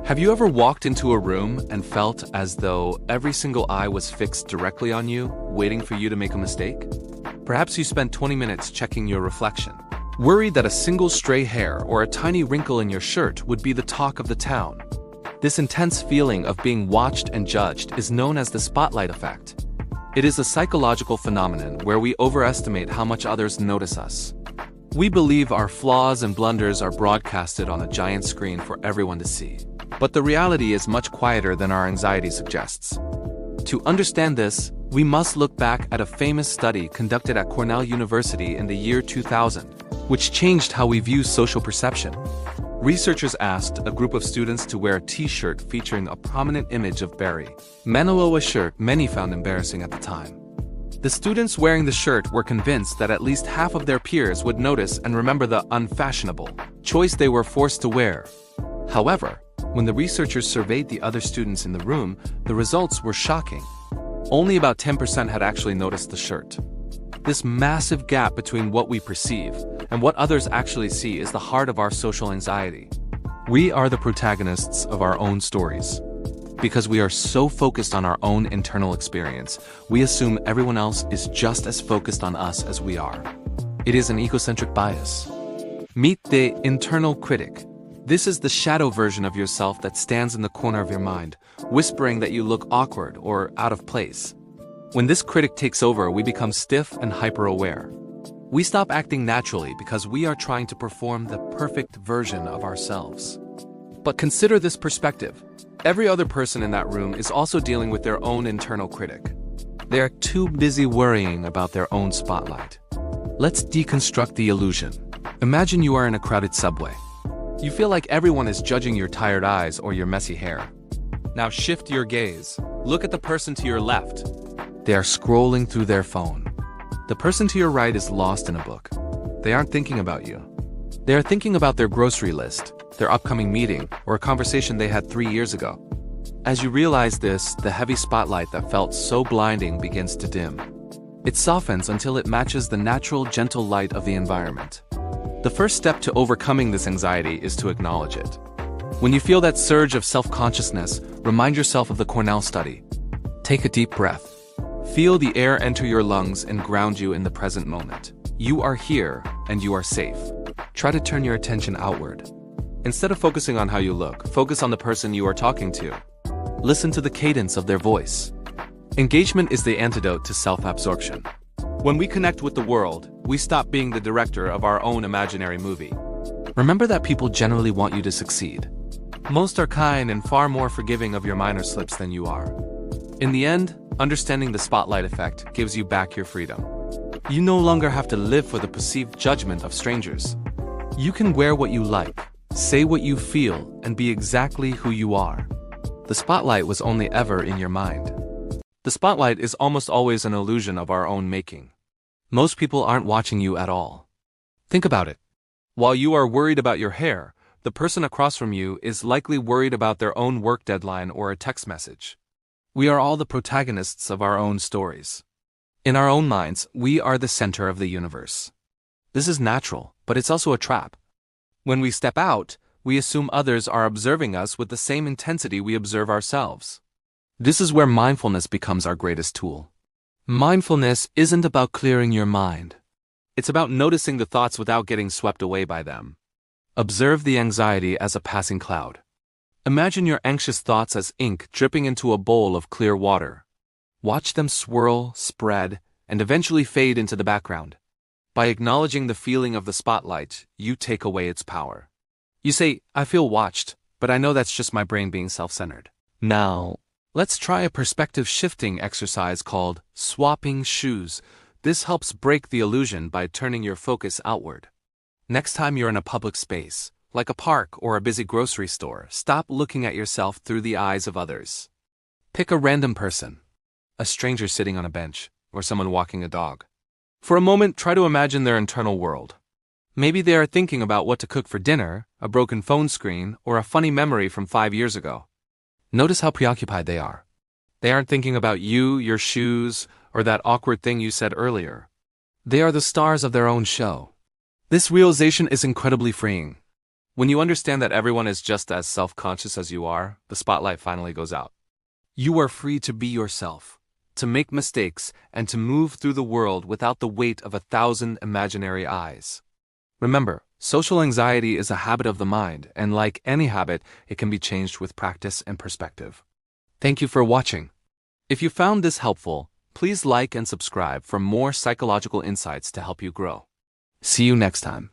Have you ever walked into a room and felt as though every single eye was fixed directly on you, waiting for you to make a mistake? Perhaps you spent 20 minutes checking your reflection, worried that a single stray hair or a tiny wrinkle in your shirt would be the talk of the town. This intense feeling of being watched and judged is known as the spotlight effect. It is a psychological phenomenon where we overestimate how much others notice us. We believe our flaws and blunders are broadcasted on a giant screen for everyone to see. But the reality is much quieter than our anxiety suggests. To understand this, we must look back at a famous study conducted at Cornell University in the year 2000, which changed how we view social perception. Researchers asked a group of students to wear a t-shirt featuring a prominent image of Barry Manilow, a shirt many found embarrassing at the time. The students wearing the shirt were convinced that at least half of their peers would notice and remember the unfashionable choice they were forced to wear. However, when the researchers surveyed the other students in the room, the results were shocking. Only about 10% had actually noticed the shirt. This massive gap between what we perceive and what others actually see is the heart of our social anxiety. We are the protagonists of our own stories. Because we are so focused on our own internal experience, we assume everyone else is just as focused on us as we are. It is an egocentric bias. Meet the internal critic. This is the shadow version of yourself that stands in the corner of your mind, whispering that you look awkward or out of place. When this critic takes over, we become stiff and hyper-aware. We stop acting naturally because we are trying to perform the perfect version of ourselves. But consider this perspective. Every other person in that room is also dealing with their own internal critic. They are too busy worrying about their own spotlight. Let's deconstruct the illusion. Imagine you are in a crowded subway. You feel like everyone is judging your tired eyes or your messy hair. Now shift your gaze. Look at the person to your left. They are scrolling through their phone. The person to your right is lost in a book. They aren't thinking about you. They are thinking about their grocery list, their upcoming meeting, or a conversation they had 3 years ago. As you realize this, the heavy spotlight that felt so blinding begins to dim. It softens until it matches the natural, gentle light of the environment. The first step to overcoming this anxiety is to acknowledge it. When you feel that surge of self-consciousness, remind yourself of the Cornell study. Take a deep breath. Feel the air enter your lungs and ground you in the present moment. You are here, and you are safe. Try to turn your attention outward. Instead of focusing on how you look, focus on the person you are talking to. Listen to the cadence of their voice. Engagement is the antidote to self-absorption. When we connect with the world, we stop being the director of our own imaginary movie. Remember that people generally want you to succeed. Most are kind and far more forgiving of your minor slips than you are. In the end, understanding the spotlight effect gives you back your freedom. You no longer have to live for the perceived judgment of strangers. You can wear what you like, say what you feel, and be exactly who you are. The spotlight was only ever in your mind. The spotlight is almost always an illusion of our own making. Most people aren't watching you at all. Think about it. While you are worried about your hair, the person across from you is likely worried about their own work deadline or a text message. We are all the protagonists of our own stories. In our own minds, we are the center of the universe. This is natural, but it's also a trap. When we step out, we assume others are observing us with the same intensity we observe ourselves. This is where mindfulness becomes our greatest tool. Mindfulness isn't about clearing your mind. It's about noticing the thoughts without getting swept away by them. Observe the anxiety as a passing cloud. Imagine your anxious thoughts as ink dripping into a bowl of clear water. Watch them swirl, spread, and eventually fade into the background. By acknowledging the feeling of the spotlight, you take away its power. You say, "I feel watched, but I know that's just my brain being self-centered." Now, let's try a perspective-shifting exercise called swapping shoes. This helps break the illusion by turning your focus outward. Next time you're in a public space, like a park or a busy grocery store, stop looking at yourself through the eyes of others. Pick a random person, a stranger sitting on a bench, or someone walking a dog. For a moment, try to imagine their internal world. Maybe they are thinking about what to cook for dinner, a broken phone screen, or a funny memory from 5 years ago. Notice how preoccupied they are. They aren't thinking about you, your shoes, or that awkward thing you said earlier. They are the stars of their own show. This realization is incredibly freeing. When you understand that everyone is just as self-conscious as you are, the spotlight finally goes out. You are free to be yourself, to make mistakes, and to move through the world without the weight of 1,000 imaginary eyes. Remember, social anxiety is a habit of the mind, and like any habit, it can be changed with practice and perspective. Thank you for watching. If you found this helpful, please like and subscribe for more psychological insights to help you grow. See you next time.